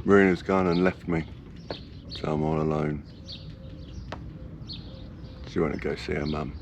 Marina's gone and left me, so I'm all alone. She went to go see her mum.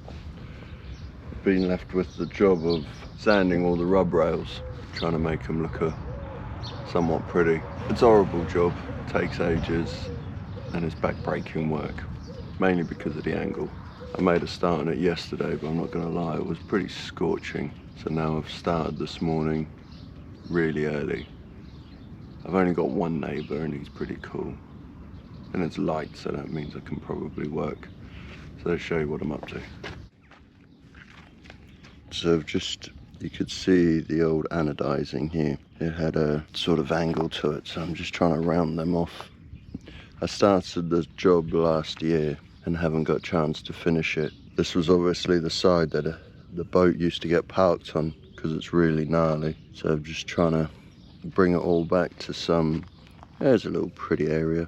I've been left with the job of sanding all the rub rails, trying to make them look somewhat pretty. It's a horrible job, takes ages, and it's back-breaking work, mainly because of the angle. I made a start on it yesterday, but I'm not going to lie, it was pretty scorching. So now I've started this morning really early. I've only got one neighbour and he's pretty cool. And it's light, so that means I can probably work. So I'll show you what I'm up to. So you could see the old anodizing here. It had a sort of angle to it, so I'm just trying to round them off. I started the job last year and haven't got a chance to finish it. This was obviously the side that the boat used to get parked on because it's really gnarly. So I'm just trying to bring it all back to some, there's a little pretty area.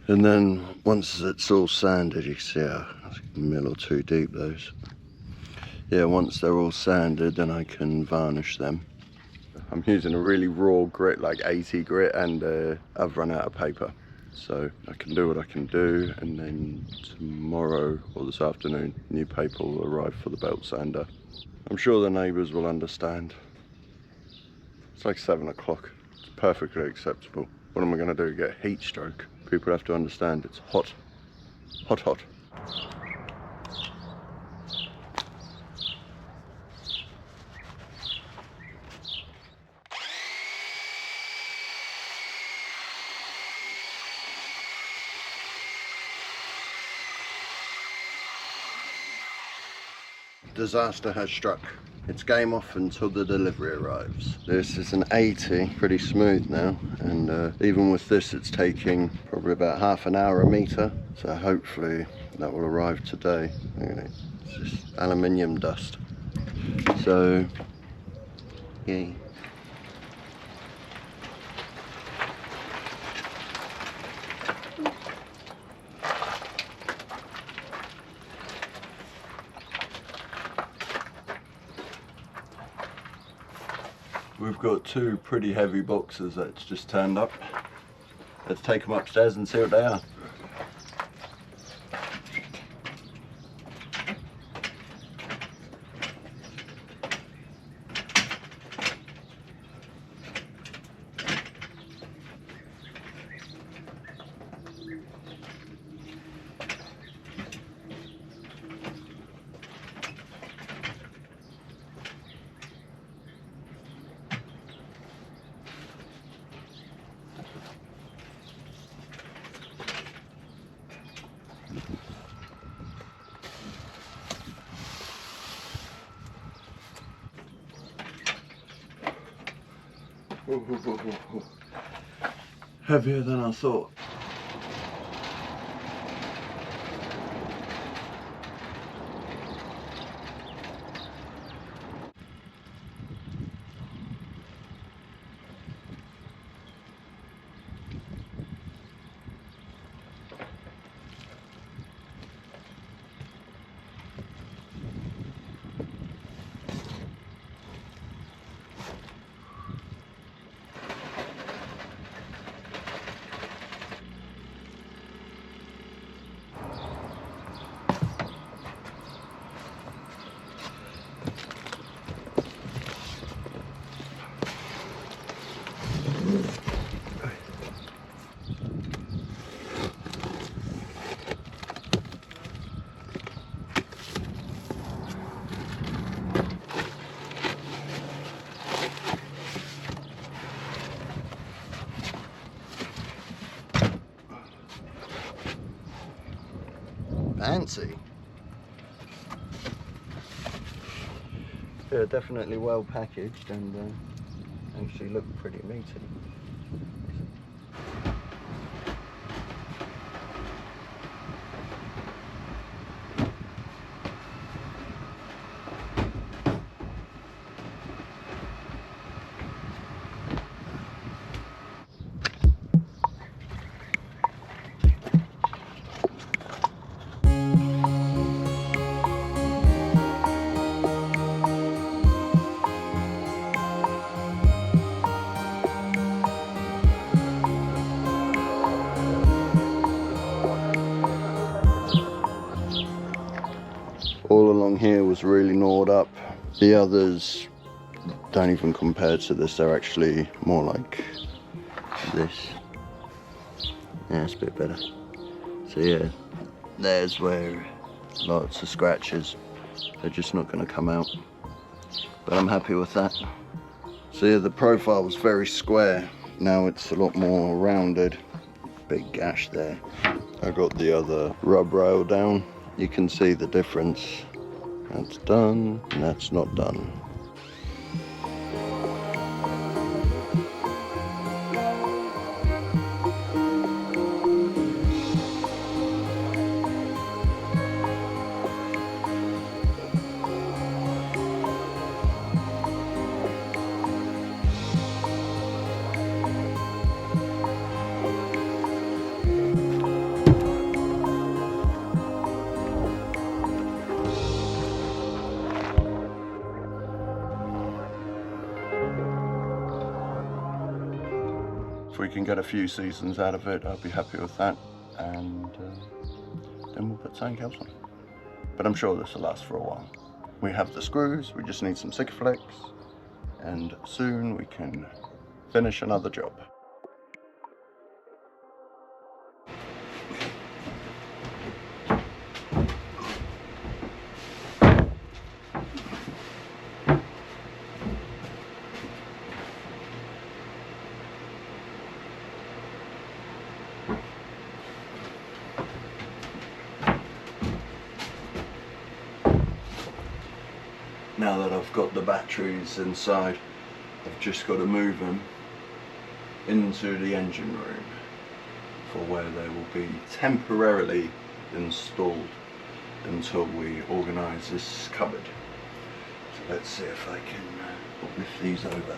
And then once it's all sanded, you can see a mil or two deep those. Yeah, once they're all sanded, then I can varnish them. I'm using a really raw grit, like 80 grit, and I've run out of paper. So I can do what I can do, and then tomorrow or this afternoon, new paper will arrive for the belt sander. I'm sure the neighbours will understand. It's like 7 o'clock. It's perfectly acceptable. What am I going to do? Get heat stroke? People have to understand it's hot. Hot, hot. Disaster has struck. It's game off until the delivery arrives. This is an 80, pretty smooth now, and even with this it's taking probably about half an hour a meter, so hopefully that will arrive today. It's just aluminium dust. So, yay. We've got two pretty heavy boxes that's just turned up. Let's take them upstairs and see what they are. Heavier than I thought. Fancy. Yeah, definitely well packaged and actually look pretty meaty. All along here was really gnawed up. The others don't even compare to this. They're actually more like this. Yeah, it's a bit better. So yeah, there's where lots of scratches. They're just not going to come out. But I'm happy with that. So yeah, the profile was very square. Now it's a lot more rounded. Big gash there. I got the other rub rail down. You can see the difference. That's done, and that's not done. If we can get a few seasons out of it, I'll be happy with that, and then we'll put something else on. But I'm sure this will last for a while. We have the screws, we just need some Sikaflex, and soon we can finish another job. Now that I've got the batteries inside, I've just got to move them into the engine room for where they will be temporarily installed until we organise this cupboard. So let's see if I can lift these over.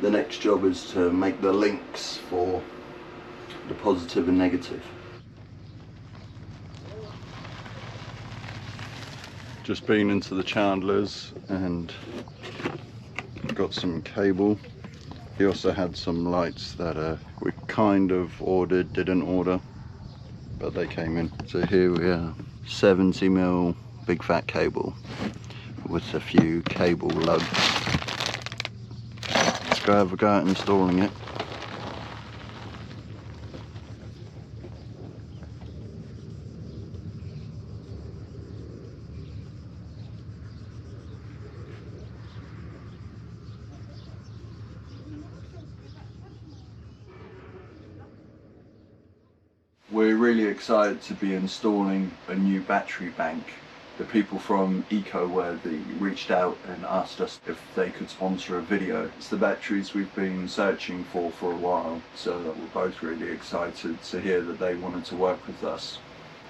The next job is to make the links for the positive and negative. Just been into the Chandler's and got some cable. He also had some lights that we kind of ordered, didn't order, but they came in. So here we are, 70mm big fat cable with a few cable lugs. Let's go have a go at installing it. We're really excited to be installing a new battery bank. The people from EcoWorthy reached out and asked us if they could sponsor a video. It's the batteries we've been searching for a while, so we're both really excited to hear that they wanted to work with us.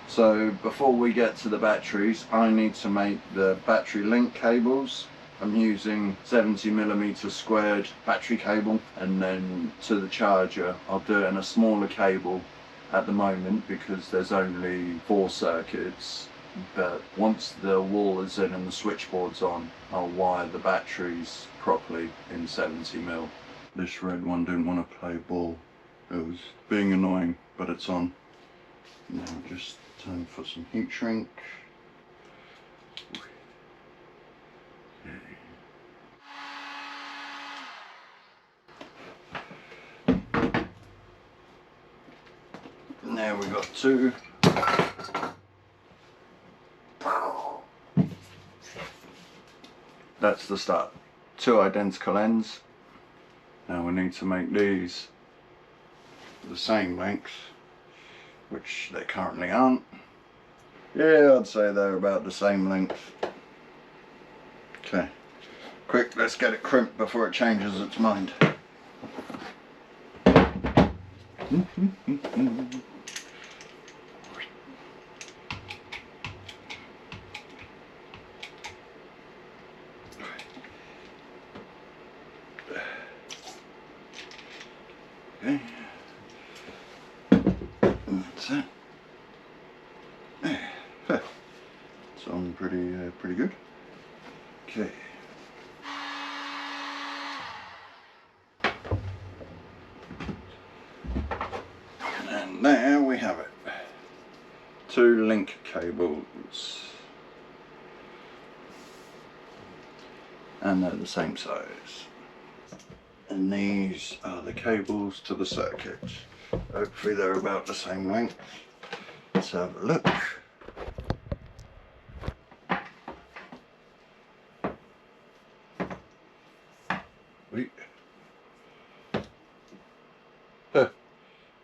So before we get to the batteries, I need to make the battery link cables. I'm using 70mm squared battery cable, and then to the charger I'll do it in a smaller cable at the moment because there's only 4 circuits, but once the wall is in and the switchboard's on, I'll wire the batteries properly in 70mm. This red one didn't want to play ball. It was being annoying, but it's on. Now just time for some heat shrink. There we got 2. That's the start. 2 identical ends. Now we need to make these the same length, which they currently aren't. Yeah, I'd say they're about the same length. Okay, quick, let's get it crimped before it changes its mind. pretty good. Okay. And there we have it. 2 link cables. And they're the same size. And these are the cables to the circuits. Hopefully they're about the same length. Let's have a look.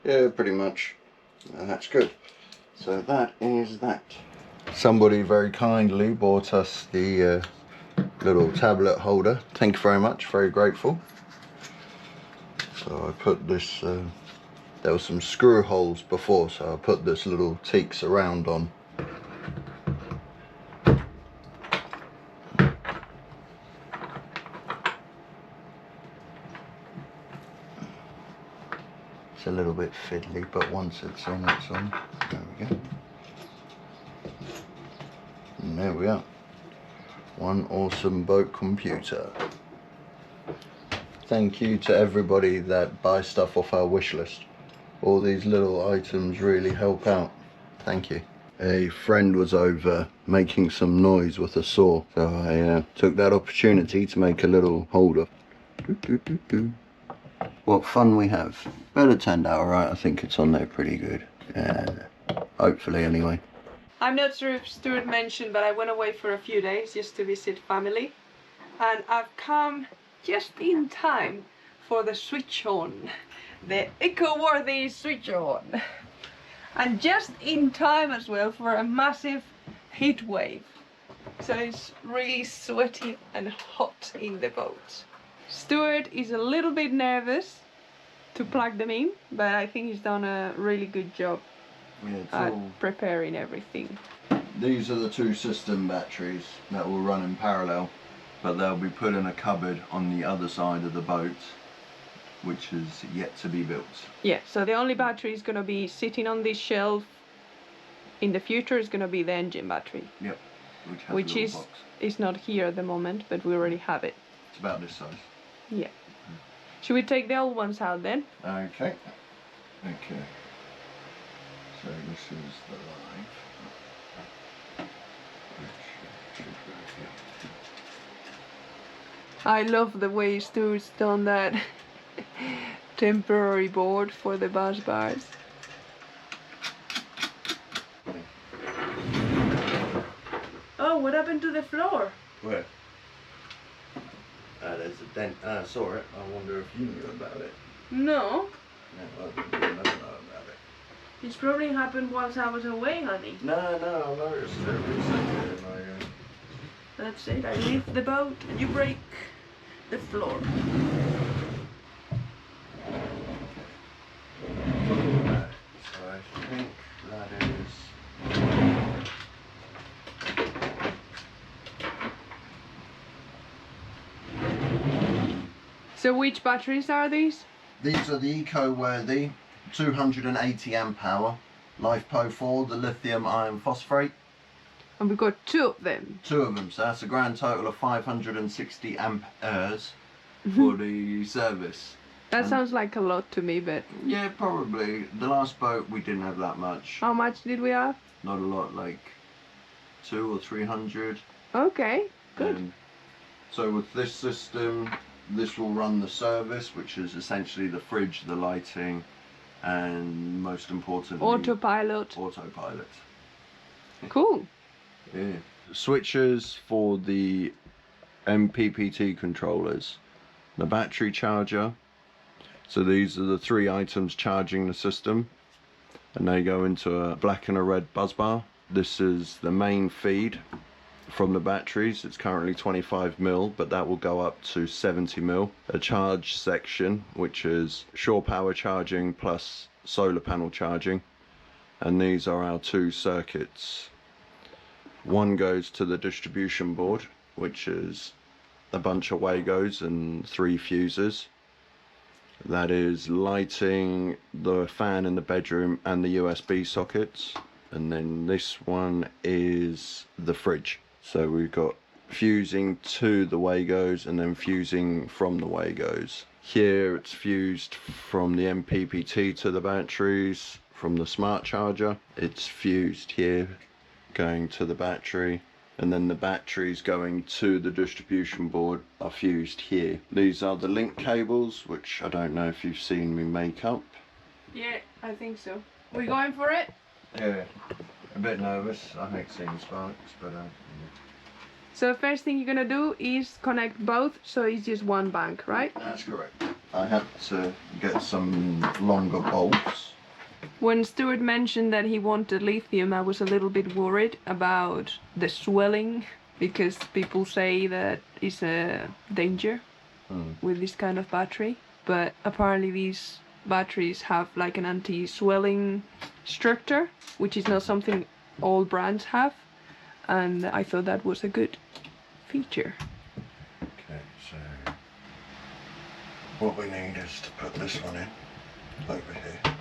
Yeah, pretty much. And that's good. So that is that. Somebody very kindly bought us the little tablet holder. Thank you very much, very grateful. So I put this, there were some screw holes before, so I put this little teak surround on. It's a little bit fiddly, but once it's on, it's on. There we go. And there we are. One awesome boat computer. Thank you to everybody that buys stuff off our wish list. All these little items really help out. Thank you. A friend was over making some noise with a saw, so I took that opportunity to make a little holder. What fun we have. Better turned out alright. I think it's on there pretty good. Hopefully anyway. I'm not sure if Stuart mentioned, but I went away for a few days just to visit family. And I've come just in time for the switch on. The eco-worthy switch on. And just in time as well for a massive heat wave. So it's really sweaty and hot in the boat. Stuart is a little bit nervous to plug them in, but I think he's done a really good job at preparing everything. These are the 2 system batteries that will run in parallel, but they'll be put in a cupboard on the other side of the boat, which is yet to be built. Yeah, so the only battery is going to be sitting on this shelf. In the future is going to be the engine battery. Yep, which is not here at the moment, but we already have it. It's about this size. Yeah. Should we take the old ones out then? Okay. Okay. So this is the Life. I love the way Stuart's done that temporary board for the bus bars. Oh, what happened to the floor? Where? There's a dent. I saw it. I wonder if you knew about it. No. No, I don't know about it. It's probably happened whilst I was away, honey. No, I noticed it recently. That's it. I lift the boat and you break the floor. So I think that is. So which batteries are these? These are the eco-worthy 280 amp hour LiFePO4, the lithium iron phosphate. And we've got 2 of them. 2 of them, so that's a grand total of 560 amp hours for the service. That sounds like a lot to me, but... Yeah, probably. The last boat we didn't have that much. How much did we have? Not a lot, like 200 or 300. Okay, good. So with this system, this will run the service, which is essentially the fridge, the lighting, and most importantly, autopilot. Cool. Yeah. Switches for the MPPT controllers, the battery charger. So these are the 3 items charging the system, and they go into a black and a red buzz bar. This is the main feed from the batteries. It's currently 25 mil, but that will go up to 70 mil. A charge section, which is shore power charging plus solar panel charging, and these are our 2 circuits. One goes to the distribution board, which is a bunch of Wagos and 3 fuses. That is lighting the fan in the bedroom and the USB sockets. And then this one is the fridge. So we've got fusing to the Wagos and then fusing from the Wagos. Here it's fused from the MPPT to the batteries from the smart charger. It's fused here going to the battery, and then the batteries going to the distribution board are fused here. These are the link cables, which I don't know if you've seen me make up. Yeah, I think so. We going for it? Yeah, a bit nervous. I hate seeing sparks, but So the first thing you're gonna do is connect both, so it's just one bank, right? that's correct. I had to get some longer bolts. When Stuart mentioned that he wanted lithium, I was a little bit worried about the swelling, because people say that it's a danger with this kind of battery. But apparently these batteries have like an anti-swelling structure, which is not something all brands have, and I thought that was a good feature. Okay, so what we need is to put this one in over here.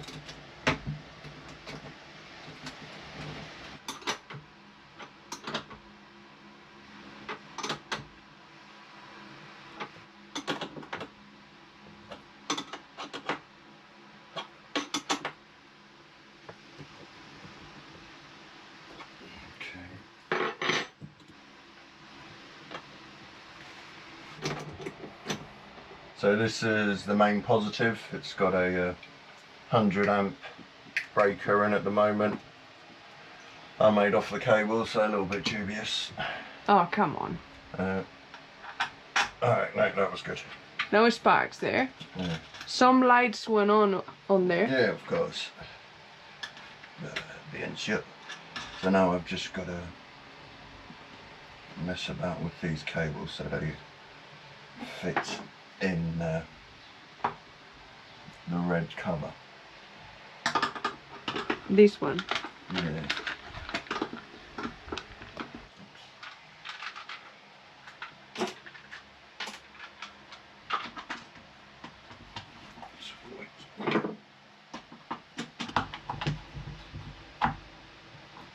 So this is the main positive. It's got a 100 amp breaker in at the moment. I made off the cable, so a little bit dubious. Oh, come on. Alright, no, that was good. No sparks there. Yeah, Some lights went on there. yeah, of course. Being shut. So now I've just got to mess about with these cables so they fit in the red cover. This one. Yeah.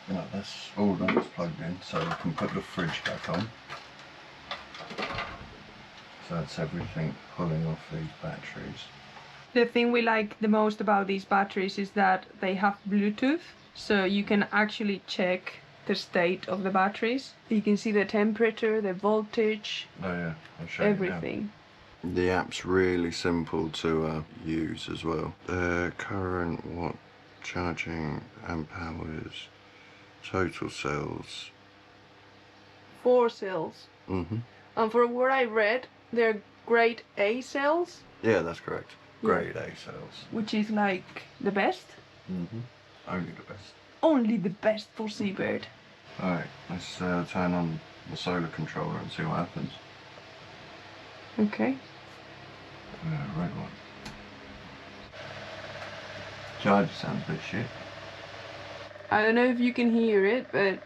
No, that's all that's plugged in, so we can put the fridge back on. So that's everything pulling off these batteries. The thing we like the most about these batteries is that they have Bluetooth, so you can actually check the state of the batteries. You can see the temperature, the voltage, Oh yeah, I'll show you now. everything. The app's really simple to use as well. The current, what, charging, amp hours, total cells. 4 cells. Mm-hmm. And from what I read, they're grade A cells, Yeah, that's correct. Grade A cells. which is like the best. Mm-hmm. Only the best. Only the best for Seabird. Alright, let's turn on the solar controller and see what happens. Okay. Red one. Charger sounds a bit shit. I don't know if you can hear it, but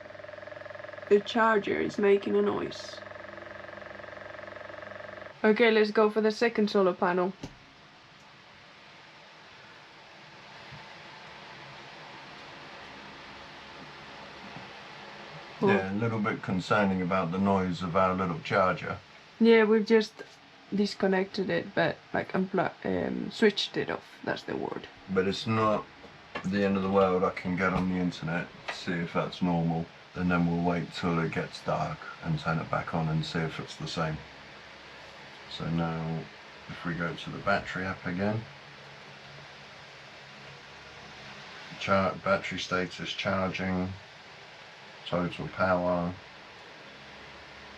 the charger is making a noise. Okay, let's go for the second solar panel. Yeah, a little bit concerning about the noise of our little charger. Yeah, we've just disconnected it, but like switched it off. That's the word. But it's not the end of the world. I can get on the internet, see if that's normal, and then we'll wait till it gets dark and turn it back on and see if it's the same. So now, if we go to the battery app again, battery status charging, total power.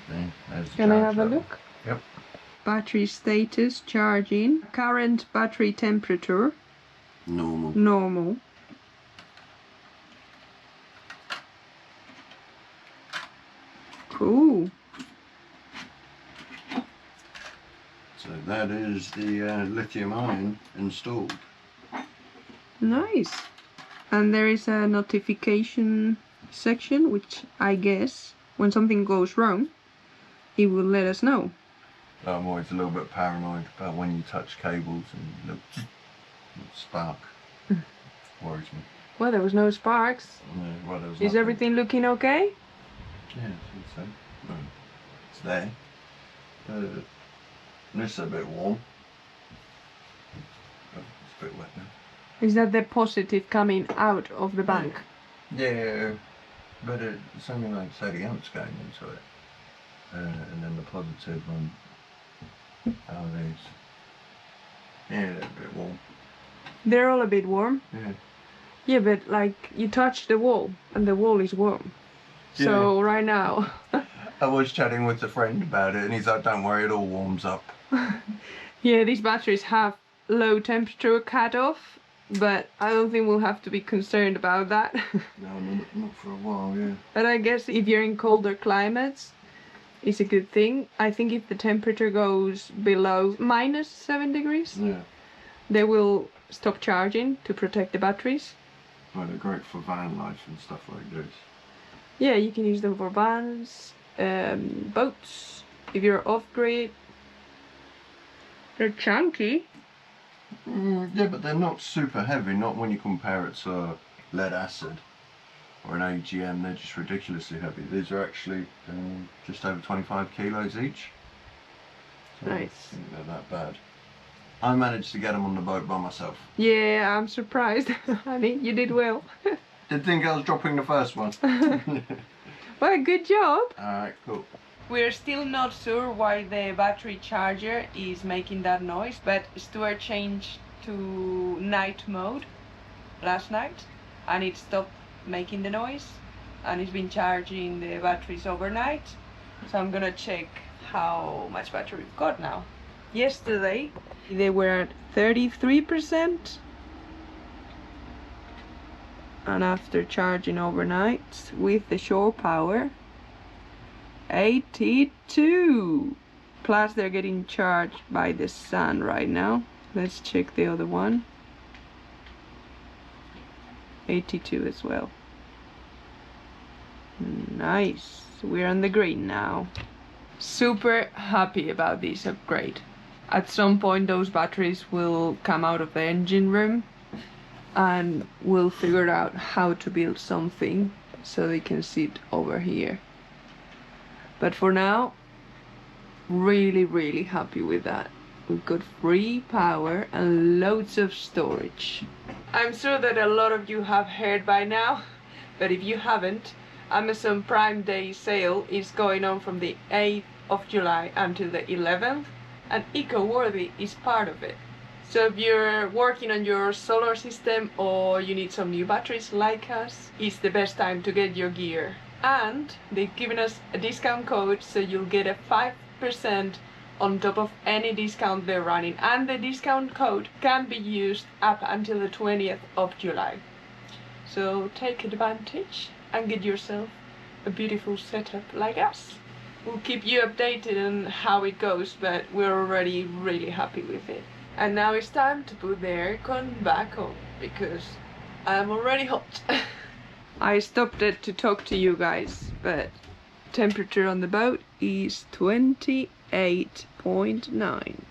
There's the Can I charge have a level. look? Yep. Battery status, charging, current battery temperature, Normal. normal. Cool. So that is the lithium ion installed. Nice. And there is a notification section, which I guess when something goes wrong, it will let us know. I'm always a little bit paranoid about when you touch cables and look spark. Worries me. Well, there was no sparks. Yeah, well, there was Is nothing. everything looking okay? Yeah, I think so. It's there. This is a bit warm. Oh, it's a bit wet now. Is that the positive coming out of the bank? Yeah, but it's only like 30 amps going into it. And then the positive on how these. Yeah, they're a bit warm. They're all a bit warm? Yeah. Yeah, but like you touch the wall and the wall is warm. So right now. I was chatting with a friend about it and he's like, don't worry, it all warms up. Yeah, these batteries have low temperature cutoff, but I don't think we'll have to be concerned about that. No, not for a while, yeah. But I guess if you're in colder climates, it's a good thing. I think if the temperature goes below -7 degrees, Yeah. they will stop charging to protect the batteries. Well, they're great for van life and stuff like this. Yeah, you can use them for vans, boats, if you're off-grid. They're chunky. Yeah, but they're not super heavy, not when you compare it to lead acid or an AGM. They're just ridiculously heavy. These are actually just over 25 kilos each. So Nice. I think they're that bad. I managed to get them on the boat by myself. Yeah, I'm surprised, honey. You did well. Didn't think I was dropping the first one. Well, good job. Alright, cool. We're still not sure why the battery charger is making that noise, but Stuart changed to night mode last night and it stopped making the noise and it's been charging the batteries overnight. So I'm gonna check how much battery we've got now. Yesterday they were at 33%. And after charging overnight with the shore power, 82. Plus they're getting charged by the sun right now. Let's check the other one. 82 as well. Nice. We're on the green now. Super happy about this upgrade. At some point those batteries will come out of the engine room and we'll figure out how to build something so they can sit over here. But for now, really happy with that. We've got free power and loads of storage. I'm sure that a lot of you have heard by now, but if you haven't, Amazon Prime Day sale is going on from the 8th of July until the 11th, and EcoWorthy is part of it. So if you're working on your solar system or you need some new batteries like us, it's the best time to get your gear. And they've given us a discount code, so you'll get a 5% on top of any discount they're running. And the discount code can be used up until the 20th of July. So take advantage and get yourself a beautiful setup like us. We'll keep you updated on how it goes, but we're already really happy with it. And now it's time to put the aircon back on because I'm already hot. I stopped it to talk to you guys, but temperature on the boat is 28.9.